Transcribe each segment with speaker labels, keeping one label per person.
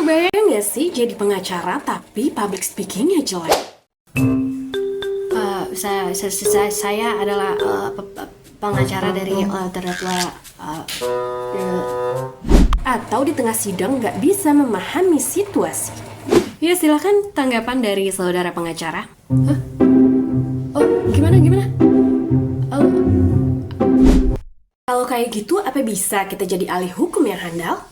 Speaker 1: Kebayang gak sih jadi pengacara tapi public speakingnya jelek? Saya adalah pengacara dari terdakwa. Atau di tengah sidang nggak bisa memahami situasi. Ya silakan tanggapan dari saudara pengacara. Hah? Oh, gimana? Oh. Kalau kayak gitu, apa bisa kita jadi ahli hukum yang handal?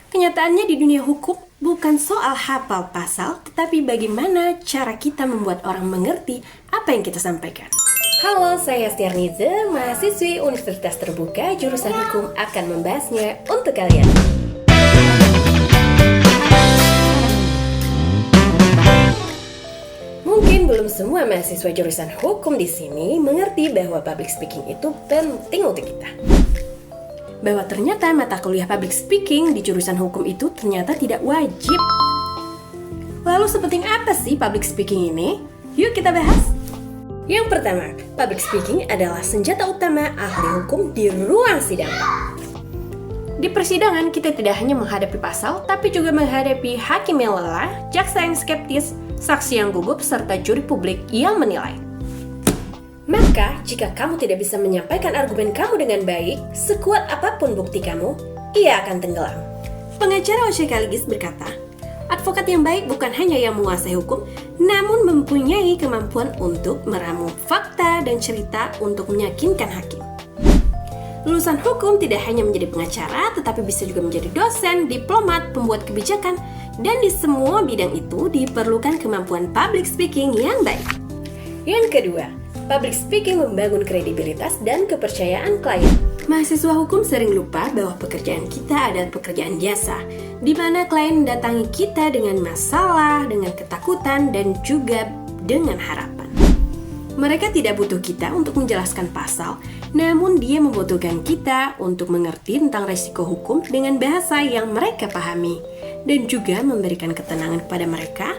Speaker 1: Kenyataannya di dunia hukum bukan soal hafal pasal, tetapi bagaimana cara kita membuat orang mengerti apa yang kita sampaikan. Halo, saya Stiarnize, mahasiswi Universitas Terbuka jurusan Hukum akan membahasnya untuk kalian. Mungkin belum semua mahasiswa jurusan hukum di sini mengerti bahwa public speaking itu penting untuk kita. Bahwa ternyata mata kuliah public speaking di jurusan hukum itu ternyata tidak wajib. Lalu sepenting apa sih public speaking ini? Yuk kita bahas. Yang pertama, public speaking adalah senjata utama ahli hukum di ruang sidang. Di persidangan, kita tidak hanya menghadapi pasal, tapi juga menghadapi hakim yang lelah, jaksa yang skeptis, saksi yang gugup, serta juri publik yang menilai. Maka, jika kamu tidak bisa menyampaikan argumen kamu dengan baik, sekuat apapun bukti kamu, ia akan tenggelam. Pengacara Oshikaligis berkata, advokat yang baik bukan hanya yang menguasai hukum, namun mempunyai kemampuan untuk meramu fakta dan cerita untuk meyakinkan hakim. Lulusan hukum tidak hanya menjadi pengacara, tetapi bisa juga menjadi dosen, diplomat, pembuat kebijakan, dan di semua bidang itu diperlukan kemampuan public speaking yang baik. Yang kedua, public speaking membangun kredibilitas dan kepercayaan klien. Mahasiswa hukum sering lupa bahwa pekerjaan kita adalah pekerjaan jasa, di mana klien mendatangi kita dengan masalah, dengan ketakutan, dan juga dengan harapan. Mereka tidak butuh kita untuk menjelaskan pasal, namun dia membutuhkan kita untuk mengerti tentang resiko hukum dengan bahasa yang mereka pahami, dan juga memberikan ketenangan kepada mereka,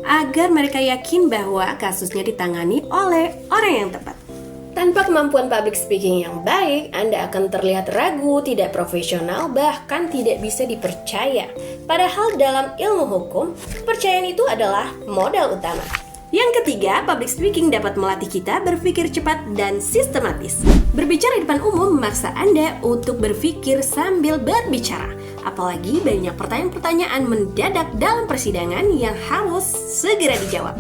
Speaker 1: agar mereka yakin bahwa kasusnya ditangani oleh orang yang tepat. Tanpa kemampuan public speaking yang baik, Anda akan terlihat ragu, tidak profesional, bahkan tidak bisa dipercaya. Padahal dalam ilmu hukum, kepercayaan itu adalah modal utama. Yang ketiga, public speaking dapat melatih kita berpikir cepat dan sistematis. Berbicara di depan umum memaksa Anda untuk berpikir sambil berbicara. Apalagi banyak pertanyaan-pertanyaan mendadak dalam persidangan yang harus segera dijawab.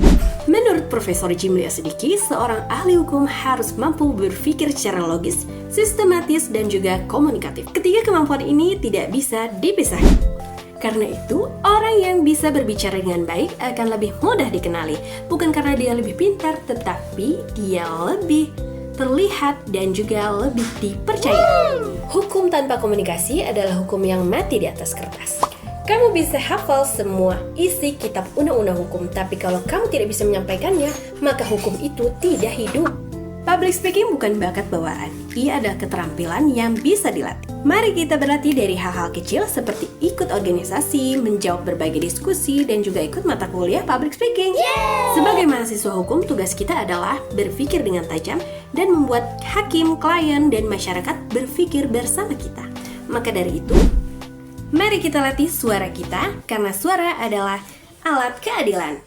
Speaker 1: Menurut Profesor Jimli Asidiki, seorang ahli hukum harus mampu berpikir secara logis, sistematis, dan juga komunikatif. Ketiga kemampuan ini tidak bisa dipisahkan. Karena itu, orang yang bisa berbicara dengan baik akan lebih mudah dikenali. Bukan karena dia lebih pintar, tetapi dia lebih terlihat dan juga lebih dipercaya. Hukum tanpa komunikasi adalah hukum yang mati di atas kertas. Kamu bisa hafal semua isi kitab undang-undang hukum, tapi kalau kamu tidak bisa menyampaikannya, maka hukum itu tidak hidup. Public speaking bukan bakat bawaan, ia adalah keterampilan yang bisa dilatih. Mari kita berlatih dari hal-hal kecil seperti ikut organisasi, menjawab berbagai diskusi, dan juga ikut mata kuliah public speaking. Sebagai mahasiswa hukum, tugas kita adalah berpikir dengan tajam dan membuat hakim, klien, dan masyarakat berpikir bersama kita. Maka dari itu, mari kita latih suara kita, karena suara adalah alat keadilan.